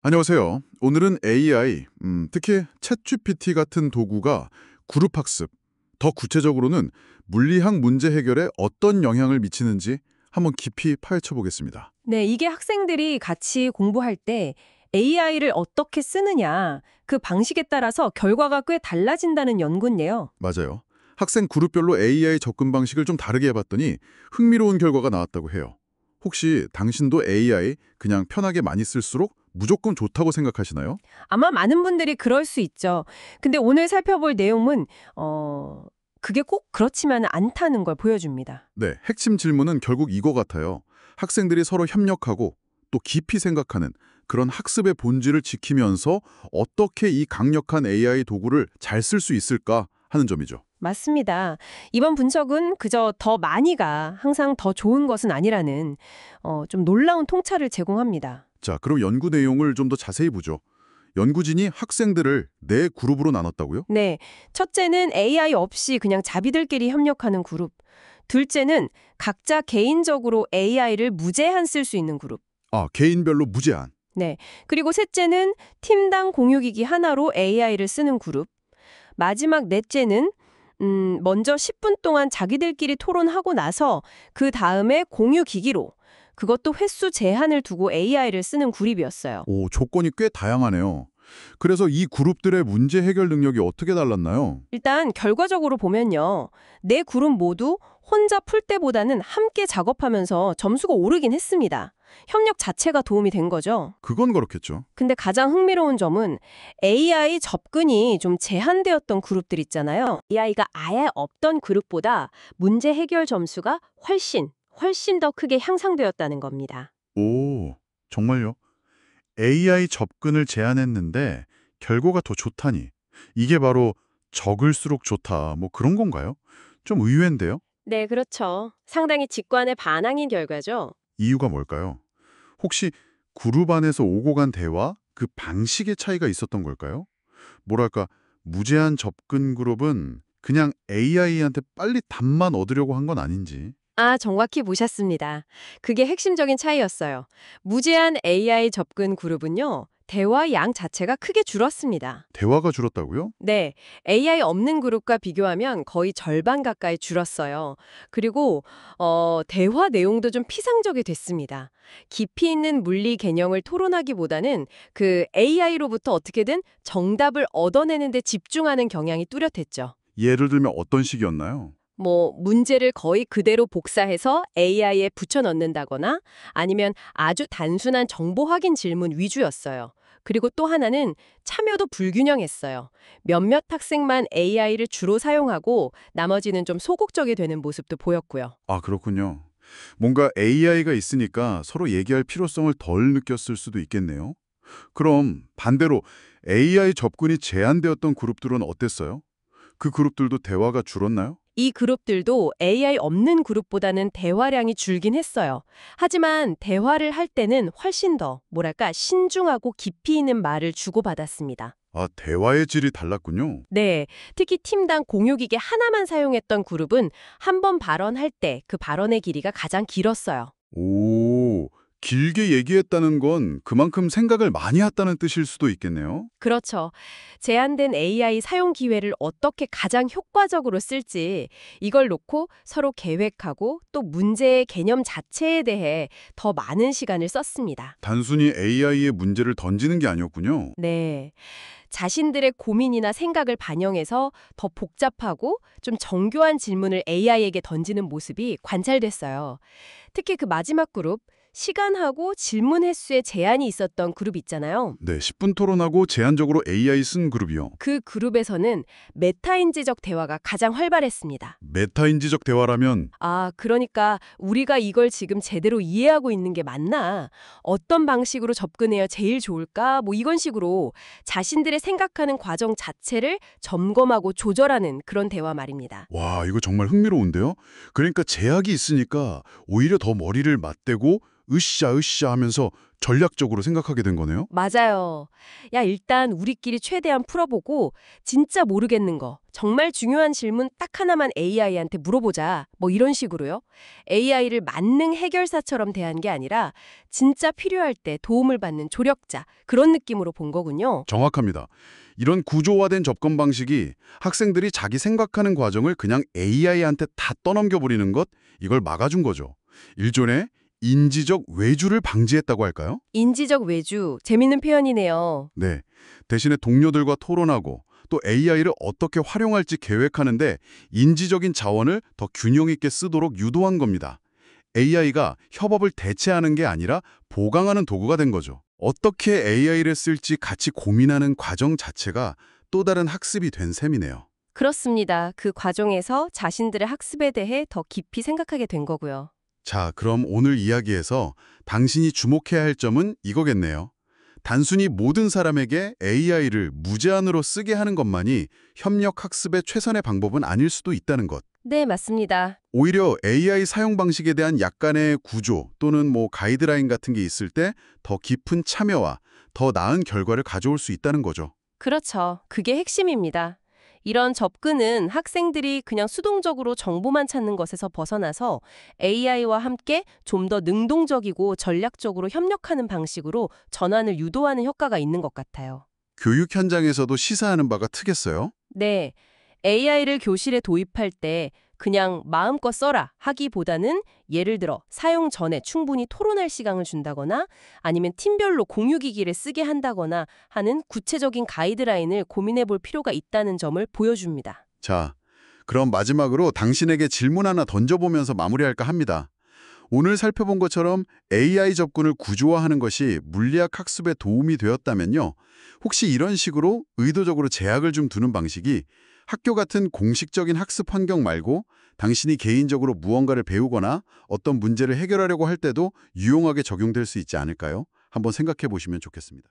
안녕하세요. 오늘은 AI, 특히 챗GPT 같은 도구가 그룹 학습, 더 구체적으로는 물리학 문제 해결에 어떤 영향을 미치는지 한번 깊이 파헤쳐 보겠습니다. 네, 이게 학생들이 같이 공부할 때 AI를 어떻게 쓰느냐, 그 방식에 따라서 결과가 꽤 달라진다는 연구인데요. 맞아요. 학생 그룹별로 AI 접근 방식을 좀 다르게 해봤더니 흥미로운 결과가 나왔다고 해요. 혹시 당신도 AI 그냥 편하게 많이 쓸수록 무조건 좋다고 생각하시나요? 아마 많은 분들이 그럴 수 있죠. 근데 오늘 살펴볼 내용은 그게 꼭 그렇지만은 않다는 걸 보여줍니다. 네, 핵심 질문은 결국 이거 같아요. 학생들이 서로 협력하고 또 깊이 생각하는 그런 학습의 본질을 지키면서 어떻게 이 강력한 AI 도구를 잘 쓸 수 있을까 하는 점이죠. 맞습니다. 이번 분석은 그저 더 많이가 항상 더 좋은 것은 아니라는 좀 놀라운 통찰을 제공합니다. 자, 그럼 연구 내용을 좀 더 자세히 보죠. 연구진이 학생들을 네 그룹으로 나눴다고요? 네, 첫째는 AI 없이 그냥 자비들끼리 협력하는 그룹. 둘째는 각자 개인적으로 AI를 무제한 쓸 수 있는 그룹. 아, 개인별로 무제한. 네, 그리고 셋째는 팀당 공유기기 하나로 AI를 쓰는 그룹. 마지막 넷째는 먼저 10분 동안 자기들끼리 토론하고 나서 그 다음에 공유기기로 그것도 횟수 제한을 두고 AI를 쓰는 그룹이었어요. 오, 조건이 꽤 다양하네요. 그래서 이 그룹들의 문제 해결 능력이 어떻게 달랐나요? 일단 결과적으로 보면요. 네 그룹 모두 혼자 풀 때보다는 함께 작업하면서 점수가 오르긴 했습니다. 협력 자체가 도움이 된 거죠. 그건 그렇겠죠. 근데 가장 흥미로운 점은 AI 접근이 좀 제한되었던 그룹들 있잖아요. AI가 아예 없던 그룹보다 문제 해결 점수가 훨씬 더 크게 향상되었다는 겁니다. 오, 정말요? AI 접근을 제안했는데 결과가 더 좋다니. 이게 바로 적을수록 좋다. 뭐 그런 건가요? 좀 의외인데요? 네, 그렇죠. 상당히 직관의 반항인 결과죠. 이유가 뭘까요? 혹시 그룹 안에서 오고 간 대화, 그 방식의 차이가 있었던 걸까요? 뭐랄까, 무제한 접근 그룹은 그냥 AI한테 빨리 답만 얻으려고 한 건 아닌지. 아, 정확히 보셨습니다. 그게 핵심적인 차이였어요. 무제한 AI 접근 그룹은요, 대화 양 자체가 크게 줄었습니다. 대화가 줄었다고요? 네, AI 없는 그룹과 비교하면 거의 절반 가까이 줄었어요. 그리고 대화 내용도 좀 피상적이 됐습니다. 깊이 있는 물리 개념을 토론하기보다는 그 AI로부터 어떻게든 정답을 얻어내는 데 집중하는 경향이 뚜렷했죠. 예를 들면 어떤 식이었나요? 뭐 문제를 거의 그대로 복사해서 AI에 붙여 넣는다거나 아니면 아주 단순한 정보 확인 질문 위주였어요. 그리고 또 하나는 참여도 불균형했어요. 몇몇 학생만 AI를 주로 사용하고 나머지는 좀 소극적이 되는 모습도 보였고요. 아, 그렇군요. 뭔가 AI가 있으니까 서로 얘기할 필요성을 덜 느꼈을 수도 있겠네요. 그럼 반대로 AI 접근이 제한되었던 그룹들은 어땠어요? 그 그룹들도 대화가 줄었나요? 이 그룹들도 AI 없는 그룹보다는 대화량이 줄긴 했어요. 하지만 대화를 할 때는 훨씬 더, 뭐랄까, 신중하고 깊이 있는 말을 주고받았습니다. 아, 대화의 질이 달랐군요. 네, 특히 팀당 공유기계 하나만 사용했던 그룹은 한 번 발언할 때 그 발언의 길이가 가장 길었어요. 오, 길게 얘기했다는 건 그만큼 생각을 많이 했다는 뜻일 수도 있겠네요. 그렇죠. 제한된 AI 사용 기회를 어떻게 가장 효과적으로 쓸지 이걸 놓고 서로 계획하고 또 문제의 개념 자체에 대해 더 많은 시간을 썼습니다. 단순히 AI의 문제를 던지는 게 아니었군요. 네. 자신들의 고민이나 생각을 반영해서 더 복잡하고 좀 정교한 질문을 AI에게 던지는 모습이 관찰됐어요. 특히 그 마지막 그룹, 시간하고 질문 횟수에 제한이 있었던 그룹 있잖아요. 네, 10분 토론하고 제한적으로 AI 쓴 그룹이요. 그 그룹에서는 메타인지적 대화가 가장 활발했습니다. 메타인지적 대화라면 아, 그러니까 우리가 이걸 지금 제대로 이해하고 있는 게 맞나? 어떤 방식으로 접근해야 제일 좋을까? 뭐 이건 식으로 자신들의 생각하는 과정 자체를 점검하고 조절하는 그런 대화 말입니다. 와, 이거 정말 흥미로운데요? 그러니까 제약이 있으니까 오히려 더 머리를 맞대고 으쌰 으쌰 하면서 전략적으로 생각하게 된 거네요? 맞아요. 야, 일단 우리끼리 최대한 풀어보고 진짜 모르겠는 거, 정말 중요한 질문 딱 하나만 AI한테 물어보자. 뭐 이런 식으로요. AI를 만능 해결사처럼 대한 게 아니라 진짜 필요할 때 도움을 받는 조력자, 그런 느낌으로 본 거군요. 정확합니다. 이런 구조화된 접근 방식이 학생들이 자기 생각하는 과정을 그냥 AI한테 다 떠넘겨버리는 것, 이걸 막아준 거죠. 일종의 인지적 외주를 방지했다고 할까요? 인지적 외주, 재밌는 표현이네요. 네. 대신에 동료들과 토론하고 또 AI를 어떻게 활용할지 계획하는데 인지적인 자원을 더 균형 있게 쓰도록 유도한 겁니다. AI가 협업을 대체하는 게 아니라 보강하는 도구가 된 거죠. 어떻게 AI를 쓸지 같이 고민하는 과정 자체가 또 다른 학습이 된 셈이네요. 그렇습니다. 그 과정에서 자신들의 학습에 대해 더 깊이 생각하게 된 거고요. 자, 그럼 오늘 이야기에서 당신이 주목해야 할 점은 이거겠네요. 단순히 모든 사람에게 AI를 무제한으로 쓰게 하는 것만이 협력 학습의 최선의 방법은 아닐 수도 있다는 것. 네, 맞습니다. 오히려 AI 사용 방식에 대한 약간의 구조 또는 가이드라인 같은 게 있을 때 더 깊은 참여와 더 나은 결과를 가져올 수 있다는 거죠. 그렇죠. 그게 핵심입니다. 이런 접근은 학생들이 그냥 수동적으로 정보만 찾는 것에서 벗어나서 AI와 함께 좀 더 능동적이고 전략적으로 협력하는 방식으로 전환을 유도하는 효과가 있는 것 같아요. 교육 현장에서도 시사하는 바가 트겠어요? 네, AI를 교실에 도입할 때 그냥 마음껏 써라 하기보다는 예를 들어 사용 전에 충분히 토론할 시간을 준다거나 아니면 팀별로 공유기기를 쓰게 한다거나 하는 구체적인 가이드라인을 고민해 볼 필요가 있다는 점을 보여줍니다. 자, 그럼 마지막으로 당신에게 질문 하나 던져보면서 마무리할까 합니다. 오늘 살펴본 것처럼 AI 접근을 구조화하는 것이 물리학 학습에 도움이 되었다면요. 혹시 이런 식으로 의도적으로 제약을 좀 두는 방식이 학교 같은 공식적인 학습 환경 말고 당신이 개인적으로 무언가를 배우거나 어떤 문제를 해결하려고 할 때도 유용하게 적용될 수 있지 않을까요? 한번 생각해 보시면 좋겠습니다.